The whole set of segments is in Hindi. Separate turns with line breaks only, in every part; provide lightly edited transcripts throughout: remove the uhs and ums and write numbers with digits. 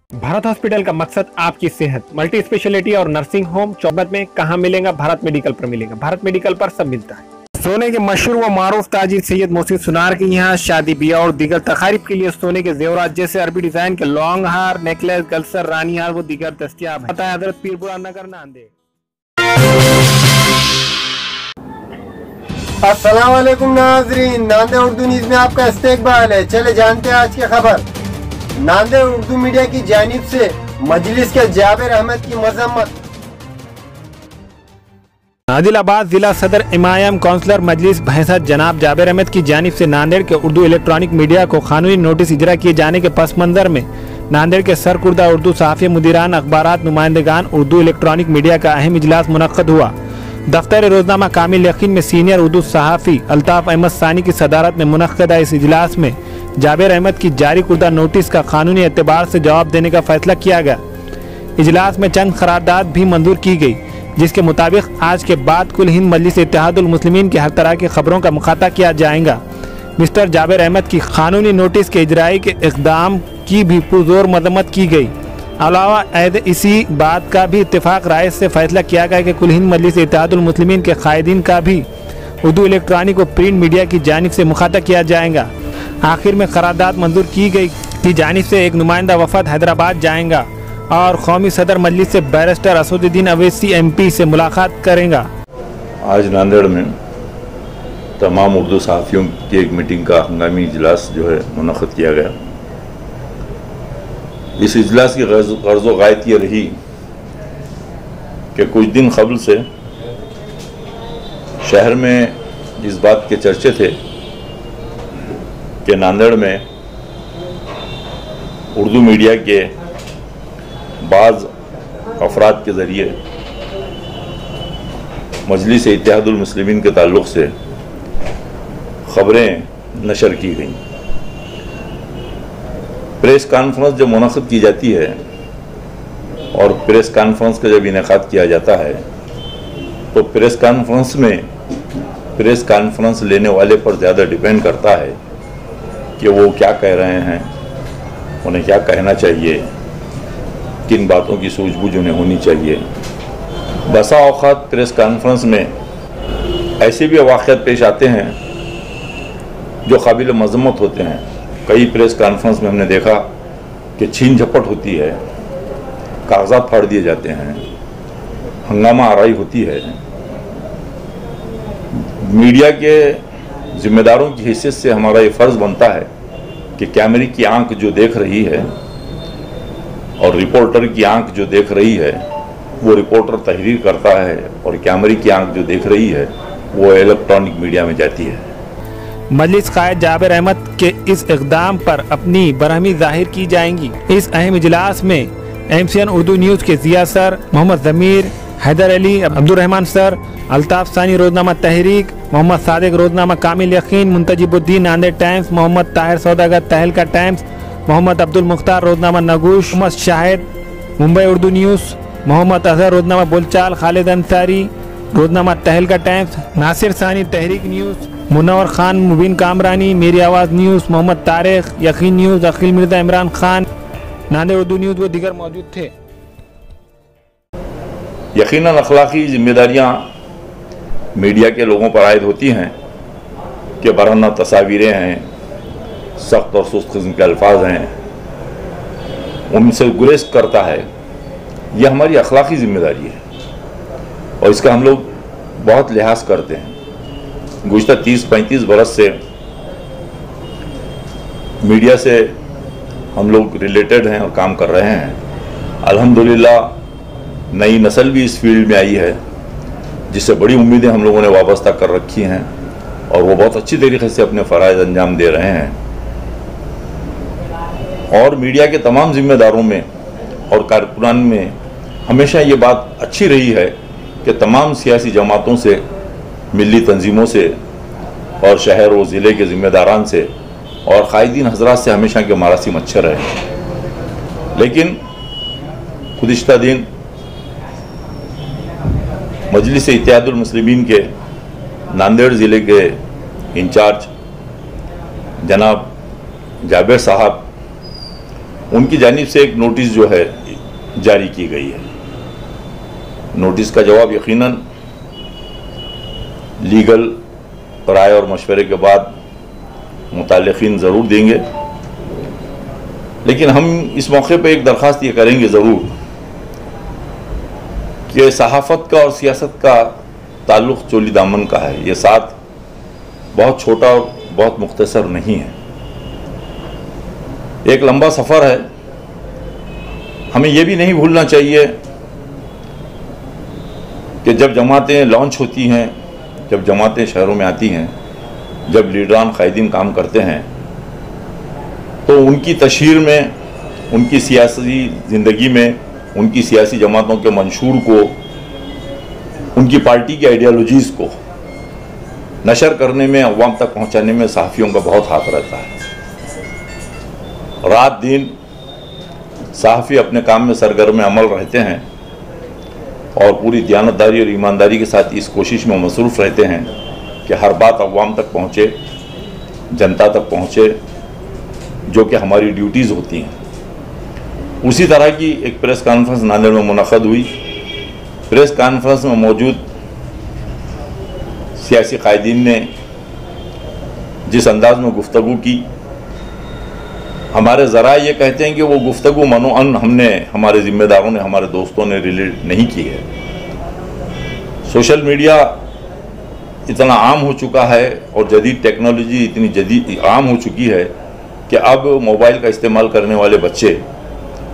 भारत हॉस्पिटल का मकसद आपकी सेहत। मल्टी स्पेशलिटी और नर्सिंग होम चौबत में कहाँ मिलेगा? भारत मेडिकल पर मिलेगा। भारत मेडिकल पर सब मिलता है। सोने के मशहूर व मारूफ ताजिर सैयद मोहसिन सुनार के यहाँ शादी ब्याह और दीगर तकारीब के लिए सोने के जेवरात जैसे अरबी डिजाइन के लॉन्ग हार, नेकलेस, गलसर, रानी हार वो दीगर दस्तियाब है। पता है हजरत पीरपुरा नगर, नांदेड़।
अस्सलाम वालेकुम नाज़रीन, नांदेड़ उर्दू न्यूज़ में आपका इस्तकबाल है। चले जानते हैं आज की खबर। नांदेड़ उर्दू मीडिया की जानिब से मजलिस के जाबिर अहमद की मजम्मत।
आदिलाबाद जिला सदर इमाम काउंसलर मजलिस भैंसा जनाब जाबिर अहमद की जानिब से नांदेड़ के उर्दू इलेक्ट्रॉनिक मीडिया को कानूनी नोटिस इजरा किए जाने के पस मंजर में नांदेड़ के सरकुर्दा उर्दू सहाफ़ी, मुदीरान अखबारात, नुमाइंदगान उर्दू इलेक्ट्रॉनिक मीडिया का अहम इजलास मुनक्कद हुआ। दफ्तर रोजनामा कामिल यकीन में सीनियर उर्दू सहाफ़ी अल्ताफ अहमद सानी की सदारत में मुनक्कदा इस इजलास में जाबिर अहमद की जारी कुर्दा नोटिस का कानूनी एतबार से जवाब देने का फैसला किया गया। इजलास में चंद करारदाद भी मंजूर की गई, जिसके मुताबिक आज के बाद कुल हिंद मजलिस इत्तेहादुल मुस्लिमीन की हर तरह की खबरों का मुखाता किया जाएगा। मिस्टर जाबिर अहमद की कानूनी नोटिस के इजराई के इक़दाम की भी पुरजोर मजम्मत की गई। अलावा इसी बात का भी इत्तेफाक राय से फैसला किया गया कि कुल हिंद मजलिस इत्तेहादुल मुस्लिमीन के कायदीन का भी उर्दू इलेक्ट्रॉनिक और प्रिंट मीडिया की जानिब से मुखाता किया जाएगा। आखिर में करारदाद मंजूर की गई कि जानिब से एक नुमाइंदा वफद हैदराबाद जाएगा और कौमी सदर मजलिस से बैरिस्टर असदुद्दीन अवैसी MP से मुलाकात करेगा।
आज नांदेड़ में तमाम उर्दू सहाफ़ियों की एक मीटिंग का हंगामी इजलास जो है मुनक़्क़द किया गया। इस इजलास की गर्ज़ व गायत ये रही कि कुछ दिन कबल से शहर में इस बात के चर्चे थे कि नांदेड़ में उर्दू मीडिया के बाज़ अफराद के ज़रिए मजलिस इत्तेहादुल मुस्लिमीन के ताल्लुक़ से ख़बरें नशर की गईं। प्रेस कॉन्फ्रेंस जब मुनक़्क़द की जाती है और प्रेस कॉन्फ्रेंस का जब इनेकाद किया जाता है तो प्रेस कॉन्फ्रेंस में प्रेस कॉन्फ्रेंस लेने वाले पर ज़्यादा डिपेंड करता है कि वो क्या कह रहे हैं, उन्हें क्या कहना चाहिए, किन बातों की सूझबूझ उन्हें होनी चाहिए। बसा औक़ात प्रेस कॉन्फ्रेंस में ऐसे भी वाक़यात पेश आते हैं जो काबिल मज़म्मत होते हैं। कई प्रेस कॉन्फ्रेंस में हमने देखा कि छीन झपट होती है, कागजात फाड़ दिए जाते हैं, हंगामा आराई होती है। मीडिया के जिम्मेदारों की हैसियत से हमारा ये फ़र्ज़ बनता है कि कैमरे की आंख जो देख रही है और रिपोर्टर की आंख जो देख रही है वो रिपोर्टर तहरीर करता है और कैमरे की आंख जो देख रही है वो इलेक्ट्रॉनिक मीडिया में जाती है।
मजलिस कायद जाबिर अहमद के इस इक़दाम पर अपनी बरहमी जाहिर की जाएंगी। इस अहम इजलास में MCN उर्दू न्यूज़ के जिया सर, मोहम्मद ज़मीर, हैदर अली, अब्दुर्रहमान सर, अल्ताफ सानी रोजनामा तहरीक, मोहम्मद सादिक रोजनामा कामिल यकीन, मुंतजिबुद्दीन नांदेड़ टाइम्स, मोहम्मद ताहिर सौदागर तहलका टाइम्स, मोहम्मद अब्दुल मुख्तार रोजनामा नगूश, मोहम्मद शाहिद मुंबई उर्दू न्यूज़, मोहम्मद अजहर रोजनामा बोलचाल, खालिद अंसारी रोजनामा तहलका टाइम्स, नासिर सानी तहरीक न्यूज़, मुनव्वर खान मुबीन कामरानी मेरी आवाज़ न्यूज़, मोहम्मद तारिक यकीन न्यूज़, अकील मिर्ज़ा इमरान खान नांदेड़ उर्दू न्यूज़ वो दीगर मौजूद थे।
यकीनन अखलाकी जिम्मेदारियाँ मीडिया के लोगों पर आयद होती हैं कि बरहना तस्वीरें हैं, सख्त और सुस्त किस्म के अल्फाज हैं, उनसे गुरेज करता है। यह हमारी अखलाकी जिम्मेदारी है और इसका हम लोग बहुत लिहाज करते हैं। गुज़िश्ता 30-35 बरस से मीडिया से हम लोग रिलेटेड हैं और काम कर रहे हैं। अल्हम्दुलिल्लाह नई नस्ल भी इस फील्ड में आई है जिससे बड़ी उम्मीदें हम लोगों ने वाबस्ता कर रखी हैं और वो बहुत अच्छी तरीके से अपने फ़राइज़ अंजाम दे रहे हैं। और मीडिया के तमाम जिम्मेदारों में और कारकुनान में हमेशा ये बात अच्छी रही है कि तमाम सियासी जमातों से, मिली तंजीमों से और शहर व ज़िले के ज़िम्मेदारान से और कायदीन हजरात से हमेशा के मरासिम अच्छे रहे। लेकिन गुज़िश्ता दिन मजलिस इत्तेहादुल मुस्लिमीन के नांदेड़ ज़िले के इंचार्ज जनाब जाबिर साहब उनकी जानिब से एक नोटिस जो है जारी की गई है। नोटिस का जवाब यकीनन लीगल राय और मशवरे के बाद मुताल्लिक़ीन ज़रूर देंगे, लेकिन हम इस मौके पर एक दरख्वास्त ये करेंगे ज़रूर कि सहाफ़त का और सियासत का ताल्लुक़ चोली दामन का है। ये साथ बहुत छोटा और बहुत मुख्तसर नहीं है, एक लंबा सफ़र है। हमें यह भी नहीं भूलना चाहिए कि जब जमातें लॉन्च होती हैं, जब जमातें शहरों में आती हैं, जब लीडरान कायदीन काम करते हैं, तो उनकी तशहीर में, उनकी सियासी ज़िंदगी में, उनकी सियासी जमातों के मंशूर को, उनकी पार्टी की आइडियालॉजीज़ को नशर करने में, अवाम तक पहुँचाने में सहाफ़ियों का बहुत हाथ रहता है। रात दिन सहाफ़ी अपने काम में सरगर्म अमल रहते हैं और पूरी दयानतदारी और ईमानदारी के साथ इस कोशिश में मसरूफ़ रहते हैं कि हर बात अवाम तक पहुँचे, जनता तक पहुँचे, जो कि हमारी ड्यूटीज़ होती हैं। उसी तरह की एक प्रेस कॉन्फ्रेंस नांदेड़ में मुनक़द हुई। प्रेस कॉन्फ्रेंस में मौजूद सियासी कायदीन ने जिस अंदाज में गुफ्तगू की, हमारे ज़रा ये कहते हैं कि वो गुफ्तगू मनोअन हमने, हमारे ज़िम्मेदारों ने, हमारे दोस्तों ने रिलेट नहीं की है। सोशल मीडिया इतना आम हो चुका है और जदीद टेक्नोलॉजी इतनी जदीद आम हो चुकी है कि अब मोबाइल का इस्तेमाल करने वाले बच्चे,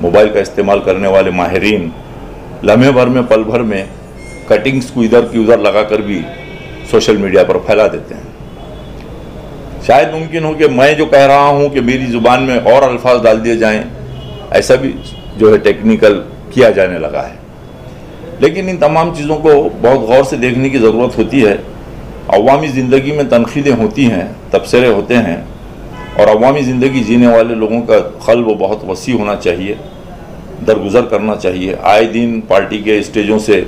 मोबाइल का इस्तेमाल करने वाले माहिरीन लम्हे भर में, पल भर में कटिंग्स को इधर की उधर लगा कर भी सोशल मीडिया पर फैला देते हैं। शायद मुमकिन हो कि मैं जो कह रहा हूं कि मेरी ज़ुबान में और अल्फाज डाल दिए जाएं, ऐसा भी जो है टेक्निकल किया जाने लगा है। लेकिन इन तमाम चीज़ों को बहुत गौर से देखने की ज़रूरत होती है। अवामी ज़िंदगी में तनक़ीदें होती हैं, तबसरे होते हैं, और अवामी ज़िंदगी जीने वाले लोगों का क़ल्ब बहुत वसी होना चाहिए, दरगुजर करना चाहिए। आए दिन पार्टी के स्टेजों से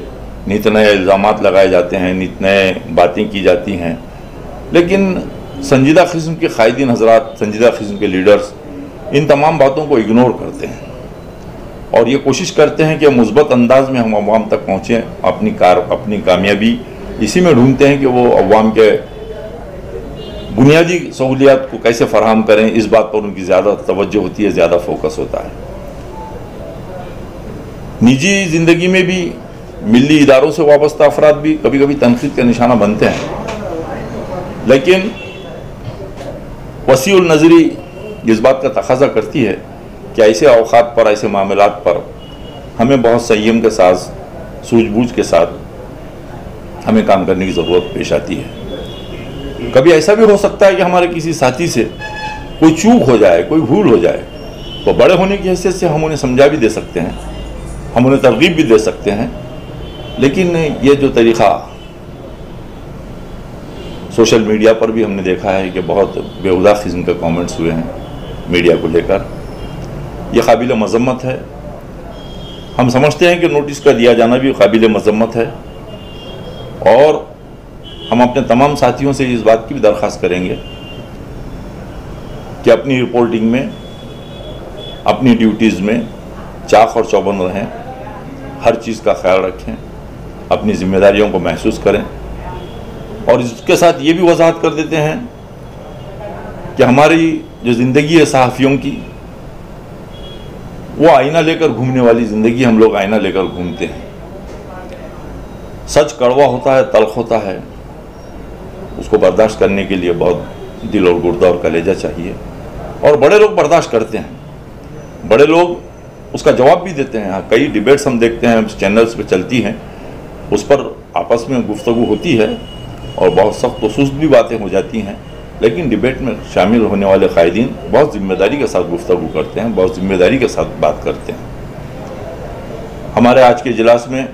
नित नए इल्ज़ामात लगाए जाते हैं, नित नए बातें की जाती हैं, लेकिन संजीदा किस्म के कायदीन हजरात, संजीदा किस्म के लीडर्स इन तमाम बातों को इग्नोर करते हैं और ये कोशिश करते हैं कि मुस्बत अंदाज में हम अवाम तक पहुँचें। अपनी कामयाबी इसी में ढूंढते हैं कि वो अवाम के बुनियादी सहूलियात को कैसे फराहम करें, इस बात पर उनकी ज़्यादा तवज्जो होती है, ज़्यादा फोकस होता है। निजी ज़िंदगी में भी मिली इदारों से वाबस्ता अफराद भी कभी कभी तनकीद का निशाना बनते हैं, लेकिन वसीउल नज़री इस बात का तकाजा करती है कि ऐसे औकात पर, ऐसे मामलात पर हमें बहुत संयम के साथ, सूझबूझ के साथ हमें काम करने की ज़रूरत पेश आती है। कभी ऐसा भी हो सकता है कि हमारे किसी साथी से कोई चूक हो जाए, कोई भूल हो जाए, तो बड़े होने की हैसियत से हम उन्हें समझा भी दे सकते हैं, हम उन्हें तरगीब भी दे सकते हैं। लेकिन ये जो तरीक़ा सोशल मीडिया पर भी हमने देखा है कि बहुत बेहुदा किस्म के कमेंट्स हुए हैं मीडिया को लेकर, ये काबिल मज़म्मत है। हम समझते हैं कि नोटिस का दिया जाना भी काबिल मज़म्मत है और हम अपने तमाम साथियों से इस बात की भी दरख्वास्त करेंगे कि अपनी रिपोर्टिंग में, अपनी ड्यूटीज़ में चाक और चौबंद रहें, हर चीज़ का ख्याल रखें, अपनी जिम्मेदारियों को महसूस करें। और इसके साथ ये भी वजाहत कर देते हैं कि हमारी जो ज़िंदगी है सहाफ़ियों की, वो आईना लेकर घूमने वाली ज़िंदगी, हम लोग आईना लेकर घूमते हैं। सच कड़वा होता है, तल्ख होता है, उसको बर्दाश्त करने के लिए बहुत दिल और गुर्दा और कलेजा चाहिए, और बड़े लोग बर्दाश्त करते हैं, बड़े लोग उसका जवाब भी देते हैं। कई डिबेट्स हम देखते हैं चैनल्स पे चलती हैं, उस पर आपस में गुफ्तगू होती है और बहुत सख्त व सुस्त भी बातें हो जाती हैं, लेकिन डिबेट में शामिल होने वाले कायदीन बहुत जिम्मेदारी के साथ गुफ्तगू करते हैं, बहुत जिम्मेदारी के साथ बात करते हैं। हमारे आज के इजलास में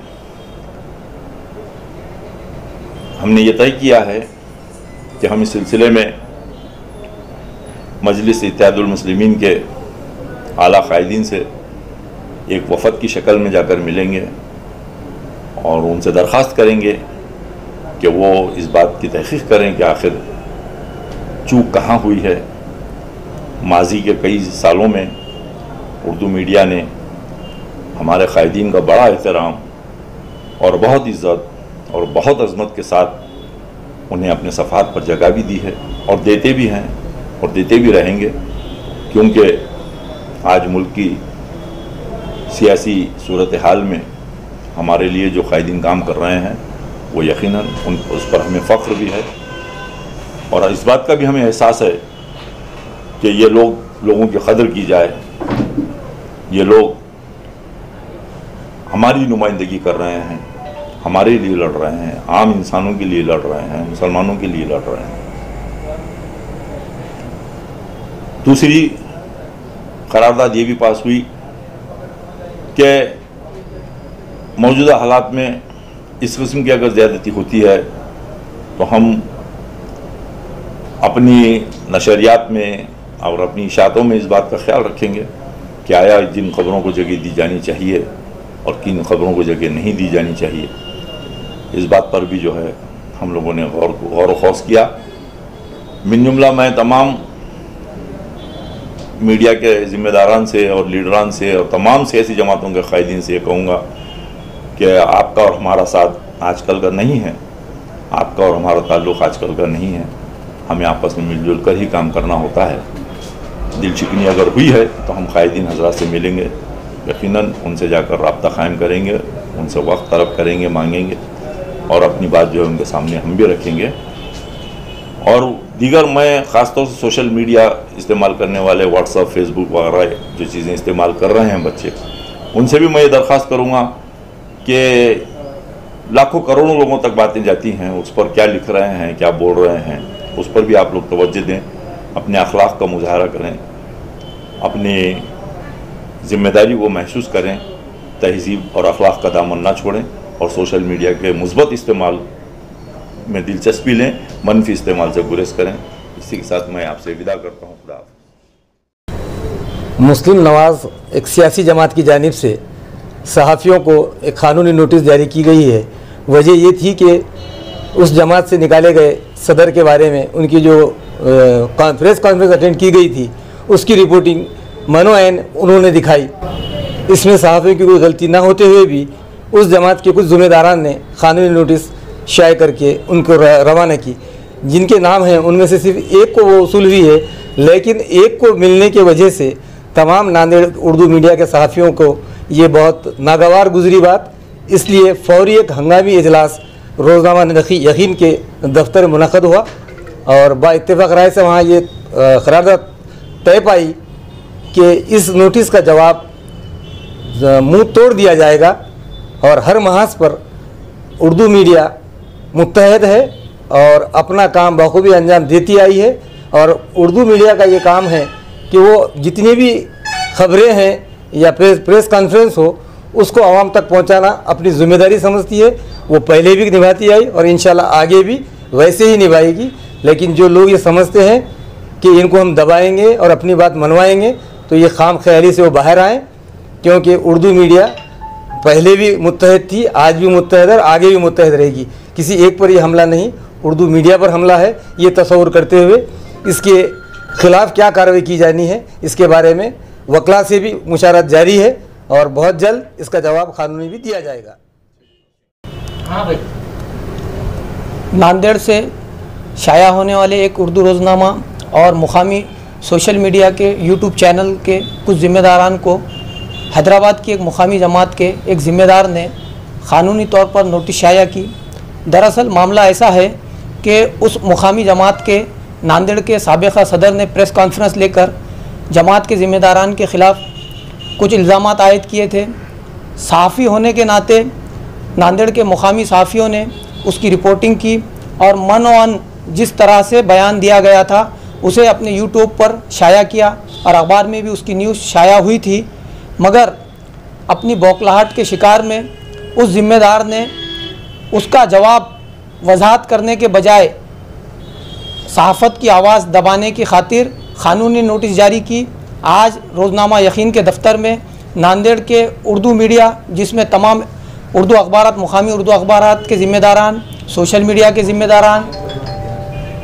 हमने ये तय किया है कि हम इस सिलसिले में मजलिस इत्तेहादुल मुस्लिमीन के आला कायदीन से एक वफ़द की शक्ल में जाकर मिलेंगे और उनसे दरख्वास्त करेंगे कि वो इस बात की तहक़ीक़ करें कि आखिर चूक कहाँ हुई है। माजी के कई सालों में उर्दू मीडिया ने हमारे क़ायदीन का बड़ा एहतराम और बहुत इज़्ज़त और बहुत अज़मत के साथ उन्हें अपने सफ़ात पर जगह भी दी है और देते भी हैं और देते भी रहेंगे, क्योंकि आज मुल्क की सियासी सूरत हाल में हमारे लिए जो क़ायदीन काम कर रहे हैं वो यकीनन उस पर हमें फ़ख्र भी है और इस बात का भी हमें एहसास है कि ये लोगों की कदर की जाए। ये लोग हमारी नुमाइंदगी कर रहे हैं, हमारे लिए लड़ रहे हैं, आम इंसानों के लिए लड़ रहे हैं, मुसलमानों के लिए लड़ रहे हैं। दूसरी करारदाद ये भी पास हुई कि मौजूदा हालात में इस किस्म की अगर ज़्यादती होती है तो हम अपनी नशरियात में और अपनी इशातों में इस बात का ख्याल रखेंगे कि आया जिन खबरों को जगह दी जानी चाहिए और किन खबरों को जगह नहीं दी जानी चाहिए। इस बात पर भी जो है हम लोगों ने गौर व खौस किया। मिन जुमला मैं तमाम मीडिया के ज़िम्मेदारान से और लीडरान से और तमाम सियासी जमातों के क़ायदीन से ये कहूँगा कि आपका और हमारा साथ आजकल का नहीं है, आपका और हमारा ताल्लुक़ आजकल का नहीं है। हमें आपस में मिलजुल कर ही काम करना होता है। दिल चिकनी अगर हुई है तो हम क़ायदीन हज़रात से मिलेंगे, यकीनन उनसे जाकर राब्ता क़ायम करेंगे, उनसे वक्त तलब करेंगे, मांगेंगे और अपनी बात जो है उनके सामने हम भी रखेंगे। और दीगर मैं ख़ास तौर से सोशल मीडिया इस्तेमाल करने वाले व्हाट्सअप, फेसबुक वगैरह जो चीज़ें इस्तेमाल कर रहे हैं बच्चे, उनसे भी मैं ये दरख्वास्त करूँगा कि लाखों करोड़ों लोगों तक बातें जाती हैं, उस पर क्या लिख रहे हैं, क्या बोल रहे हैं, उस पर भी आप लोग तवज्जो दें, अपने अखलाक का मुजाहरा करें, अपनी ज़िम्मेदारी को महसूस करें, तहज़ीब और अखलाक का दामन ना छोड़ें और सोशल मीडिया के मुस्बत इस्तेमाल में दिलचस्पी लें, मनफी इस्तेमाल से गुरेज करें। इसी के साथ मैं आपसे विदा करता हूँ। खुदा हाफ़िज़।
मुस्लिम नवाज़ एक सियासी जमात की जानिब से सहाफ़ियों को एक क़ानूनी नोटिस जारी की गई है। वजह ये थी कि उस जमात से निकाले गए सदर के बारे में उनकी जो प्रेस कॉन्फ्रेंस अटेंड की गई थी उसकी रिपोर्टिंग मनोऐन उन्होंने दिखाई। इसमें सहाफ़ियों की कोई गलती ना होते हुए भी उस जमात के कुछ ज़िम्मेदारान ने क़ानूनी नोटिस शाये करके उनको रवाना की। जिनके नाम हैं उनमें से सिर्फ एक को वो वसूल हुई है, लेकिन एक को मिलने की वजह से तमाम नांदेड़ उर्दू मीडिया के सहाफ़ियों को ये बहुत नागवार गुजरी बात। इसलिए फ़ौरी एक हंगामी इजलास रोज़नामा यकीन के दफ्तर में मुनक़द हुआ और बाइत्तेफ़ाक़ राय से वहाँ ये क़रारदाद तय पाई कि इस नोटिस का जवाब मुँह तोड़ दिया जाएगा और हर महाज पर उर्दू मीडिया मुत्तहद है और अपना काम बखूबी अंजाम देती आई है। और उर्दू मीडिया का ये काम है कि वो जितनी भी ख़बरें हैं या प्रेस कॉन्फ्रेंस हो उसको आवाम तक पहुंचाना अपनी ज़िम्मेदारी समझती है। वो पहले भी निभाती आई और इंशाल्लाह आगे भी वैसे ही निभाएगी। लेकिन जो लोग ये समझते हैं कि इनको हम दबाएंगे और अपनी बात मनवाएंगे तो ये खाम ख्याली से वो बाहर आएँ, क्योंकि उर्दू मीडिया पहले भी मुत्तहद थी, आज भी मुत्तहद है और आगे भी मुत्तहद रहेगी। किसी एक पर ये हमला नहीं, उर्दू मीडिया पर हमला है। ये तस्वुर करते हुए इसके ख़िलाफ़ क्या कार्रवाई की जानी है इसके बारे में वकला से भी मुशावरत जारी है और बहुत जल्द इसका जवाब कानूनी भी दिया जाएगा।
हाँ भाई, नांदेड़ से शाया होने वाले एक उर्दू रोज़नामा और मुकामी सोशल मीडिया के यूट्यूब चैनल के कुछ ज़िम्मेदारान को हैदराबाद की एक मुकामी जमात के एक ज़िम्मेदार ने क़ानूनी तौर पर नोटिस शाया की। दरअसल मामला ऐसा है कि उस मुकामी जमात के नांदेड़ के साबिक़ा सदर ने प्रेस कॉन्फ्रेंस लेकर जमात के ज़िम्मेदारान के ख़िलाफ़ कुछ इल्ज़ामात आयद किए थे। सहाफ़ी होने के नाते नांदेड़ के मुकामी सहाफ़ियों ने उसकी रिपोर्टिंग की और मनोअन जिस तरह से बयान दिया गया था उसे अपने यूट्यूब पर शाया किया और अखबार में भी उसकी न्यूज़ शाया हुई थी। मगर अपनी बौखलाहट के शिकार में उस ज़िम्मेदार ने उसका जवाब वजाहत करने के बजाय सहाफ़त की आवाज़ दबाने की खातिर क़ानूनी नोटिस जारी की। आज रोज़नामा यकीन के दफ्तर में नांदेड़ के उर्दू मीडिया, जिसमें तमाम उर्दू अखबारात, मुकामी उर्दू अखबारात के ज़िम्मेदारान, सोशल मीडिया के ज़िम्मेदारान,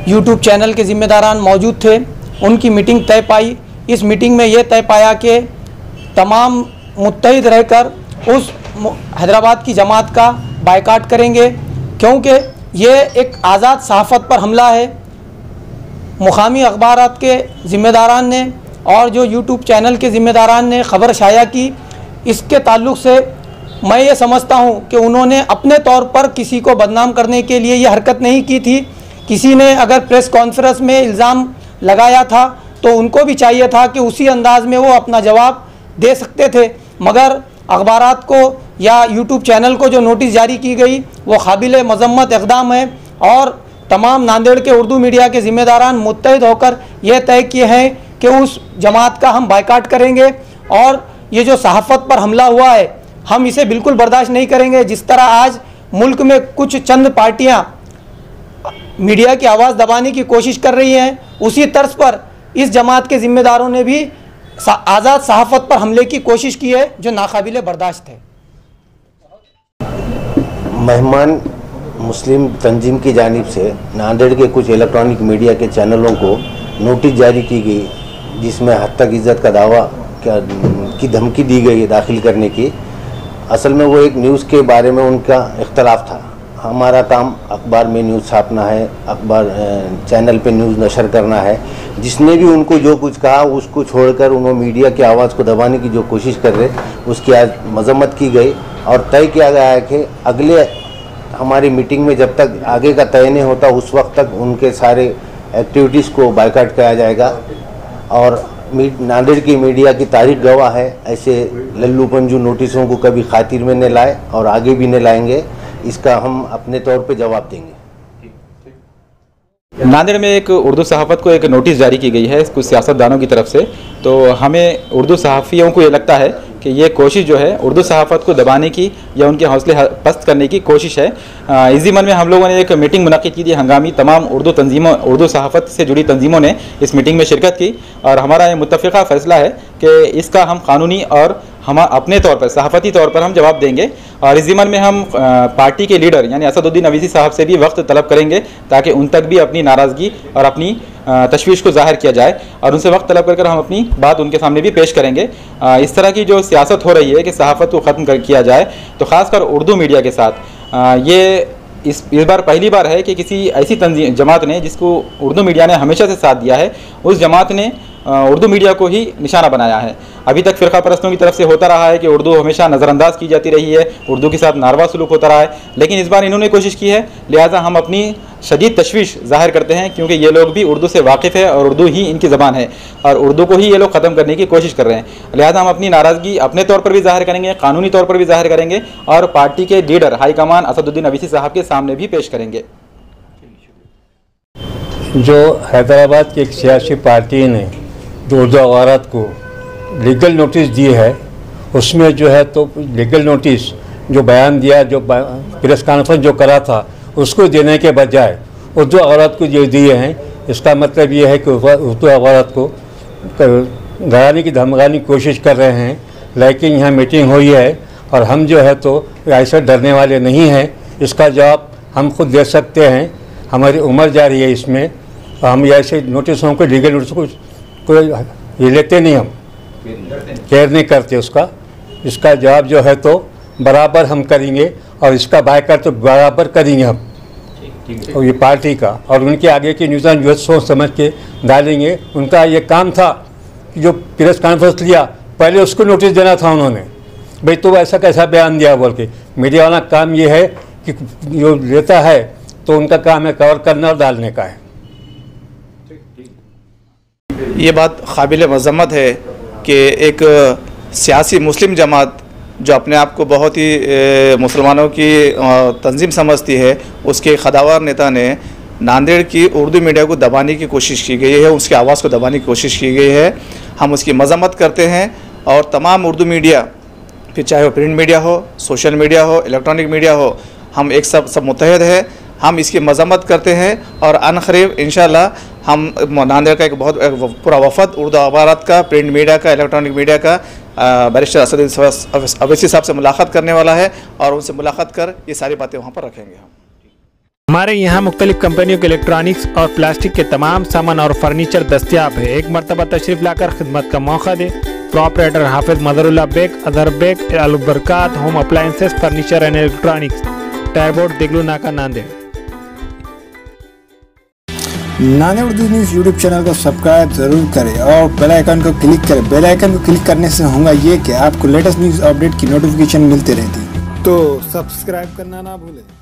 यूट्यूब चैनल के ज़िम्मेदारान मौजूद थे। उनकी मीटिंग तय पाई। इस मीटिंग में यह तय पाया कि तमाम मुत्तहिद रहकर उस हैदराबाद की जमात का बायकाट करेंगे, क्योंकि ये एक आज़ाद सहाफ़त पर हमला है। मुकामी अखबारात के ज़िम्मेदारान ने और जो यूट्यूब चैनल के ज़िम्मेदारान ने ख़बर शाया की, इसके ताल्लुक़ से मैं ये समझता हूँ कि उन्होंने अपने तौर पर किसी को बदनाम करने के लिए ये हरकत नहीं की थी। किसी ने अगर प्रेस कॉन्फ्रेंस में इल्ज़ाम लगाया था तो उनको भी चाहिए था कि उसी अंदाज़ में वो अपना जवाब दे सकते थे, मगर अखबारात को या यूट्यूब चैनल को जो नोटिस जारी की गई वो काबिल मज़म्मत इक़दाम है। और तमाम नांदेड़ के उर्दू मीडिया के ज़िम्मेदारान मुत्तहिद होकर यह तय किए हैं कि उस जमात का हम बायकाट करेंगे। और ये जो सहाफ़त पर हमला हुआ है, हम इसे बिल्कुल बर्दाश्त नहीं करेंगे। जिस तरह आज मुल्क में कुछ चंद पार्टियां मीडिया की आवाज़ दबाने की कोशिश कर रही हैं, उसी तर्ज पर इस जमात के ज़िम्मेदारों ने भी आज़ाद सहाफ़त पर हमले की कोशिश की है, जो नाकाबिले बर्दाश्त है।
मेहमान मुस्लिम तंजीम की जानिब से नांदेड़ के कुछ इलेक्ट्रॉनिक मीडिया के चैनलों को नोटिस जारी की गई, जिसमें हद तक इज़्ज़त का दावा की धमकी दी गई दाखिल करने की। असल में वो एक न्यूज़ के बारे में उनका इख्तलाफ था। हमारा काम अखबार में न्यूज़ छापना है, अखबार चैनल पे न्यूज़ नशर करना है। जिसने भी उनको जो कुछ कहा उसको छोड़कर उन्होंने मीडिया की आवाज़ को दबाने की जो कोशिश कर रहे, उसकी आज मजम्मत की गई और तय किया गया है कि अगले हमारी मीटिंग में जब तक आगे का तय नहीं होता उस वक्त तक उनके सारे एक्टिविटीज़ को बायकाट किया जाएगा। और नांदेड़ की मीडिया की तारीख गवाह है, ऐसे लल्लू पंजू नोटिसों को कभी खातिर में नहीं लाए और आगे भी नहीं लाएंगे। इसका हम अपने तौर पे जवाब देंगे।
नांदेड़ में एक उर्दू सहाफ़त को एक नोटिस जारी की गई है कुछ सियासतदानों की तरफ से। तो हमें उर्दू सहाफ़ियों को ये लगता है कि ये कोशिश जो है उर्दू सहाफ़त को दबाने की या उनके हौसले पस्त करने की कोशिश है। इस ज़िम्मन में हम लोगों ने एक मीटिंग मुनक़्क़िद की थी हंगामी। तमाम उर्दू सहाफ़त से जुड़ी तंजीमों ने इस मीटिंग में शिरकत की और हमारा ये मुत्तफ़िक़ा फ़ैसला है कि इसका हम कानूनी और हम अपने तौर पर सहाफ़ती तौर पर हम जवाब देंगे। और इस ज़िम्मन में हम पार्टी के लीडर यानी असदुद्दीन अवीसी साहब से भी वक्त तलब करेंगे ताकि उन तक भी अपनी नाराज़गी और अपनी तशवीश को ज़ाहिर किया जाए और उनसे वक्त तलब कर हम अपनी बात उनके सामने भी पेश करेंगे। इस तरह की जो सियासत हो रही है कि सहाफ़त को ख़त्म किया जाए, तो ख़ासकर उर्दू मीडिया के साथ ये इस बार पहली बार है कि किसी ऐसी जमात ने जिसको उर्दू मीडिया ने हमेशा से साथ दिया है, उस जमात ने उर्दू मीडिया को ही निशाना बनाया है। अभी तक फ़िरका परस्तों की तरफ से होता रहा है कि उर्दू हमेशा नज़रअंदाज की जाती रही है, उर्दू के साथ नारवा सलूक होता रहा है, लेकिन इस बार इन्होंने कोशिश की है। लिहाजा हम अपनी शदीद तशवीश ज़ाहिर करते हैं क्योंकि ये लोग भी उर्दू से वाकिफ़ है और उर्दू ही इनकी ज़बान है और उर्दू को ही ये लोग ख़त्म करने की कोशिश कर रहे हैं। लिहाजा हम अपनी नाराज़गी अपने तौर पर भी ज़ाहिर करेंगे, कानूनी तौर पर भी ज़ाहिर करेंगे और पार्टी के लीडर हाईकमान असदुद्दीन अवीसी साहब के सामने भी पेश करेंगे।
जो हैदराबाद की एक सियासी पार्टी ने जो उर्दू अखबारात को लीगल नोटिस दी है, उसमें जो है तो लीगल नोटिस जो बयान दिया, जो प्रेस कॉन्फ्रेंस जो करा था, उसको देने के बजाय उर्दू अखबारात को जो दिए हैं, इसका मतलब ये है कि उर्दू अखबारात को डराने की धमकाने की कोशिश कर रहे हैं। लेकिन यहाँ मीटिंग हुई है और हम जो है तो ऐसे डरने वाले नहीं हैं। इसका जवाब हम खुद दे सकते हैं, हमारी उम्र जा रही है इसमें। हम ऐसे नोटिसों को लीगल नोटिस को ये लेते नहीं, हम केयर नहीं करते उसका। इसका जवाब जो है तो बराबर हम करेंगे और इसका बायकाट तो बराबर करेंगे हम और ये पार्टी का, और उनके आगे की न्यूज़ जो सोच समझ के डालेंगे। उनका ये काम था कि जो प्रेस कॉन्फ्रेंस लिया पहले उसको नोटिस देना था उन्होंने, भाई तो ऐसा कैसा बयान दिया बोल के। मीडिया वाला काम ये है कि जो लेता है तो उनका काम है कवर करना और डालने का है।
ये बात काबिल मज़म्मत है कि एक सियासी मुस्लिम जमात जो अपने आप को बहुत ही मुसलमानों की तंजीम समझती है, उसके खदावर नेता ने नांदेड़ की उर्दू मीडिया को दबाने की कोशिश की गई है, उसकी आवाज़ को दबाने की कोशिश की गई है। हम उसकी मज़म्मत करते हैं और तमाम उर्दू मीडिया, फिर चाहे वो प्रिंट मीडिया हो, सोशल मीडिया हो, इलेक्ट्रॉनिक मीडिया हो, हम एक सब मुत्तहद है। हम इसकी मज़म्मत करते हैं और अनक़रीब इंशाअल्लाह हम नांदेड़ का एक बहुत पूरा वफद उर्दू अखबारात का, प्रिंट मीडिया का, इलेक्ट्रॉनिक मीडिया का बैरिस्टर असदुद्दीन अवीसी साहब से मुलाकात करने वाला है और उनसे मुलाकात कर ये सारी बातें वहाँ पर रखेंगे।
हमारे यहाँ मुख्तलिफ कंपनियों के इलेक्ट्रॉनिक्स और प्लास्टिक के तमाम सामान और फर्नीचर दस्तियाब है। एक मरतबा तशरीफ़ लाकर खिदमत का मौका दें। Proprietor Hafiz Madarulla Baig, Azhar Baig, Al Barkat home appliances, furniture and electronics, टायरबोर्ड, देगलू नाका, Nanded.
Nanded Urdu news YouTube channel को सब्सक्राइब जरूर करें और बेल आइकन को क्लिक करें। बेल आइकन को क्लिक करने से होगा ये कि आपको लेटेस्ट न्यूज़ अपडेट की नोटिफिकेशन मिलती रहती है, तो सब्सक्राइब करना ना भूलें।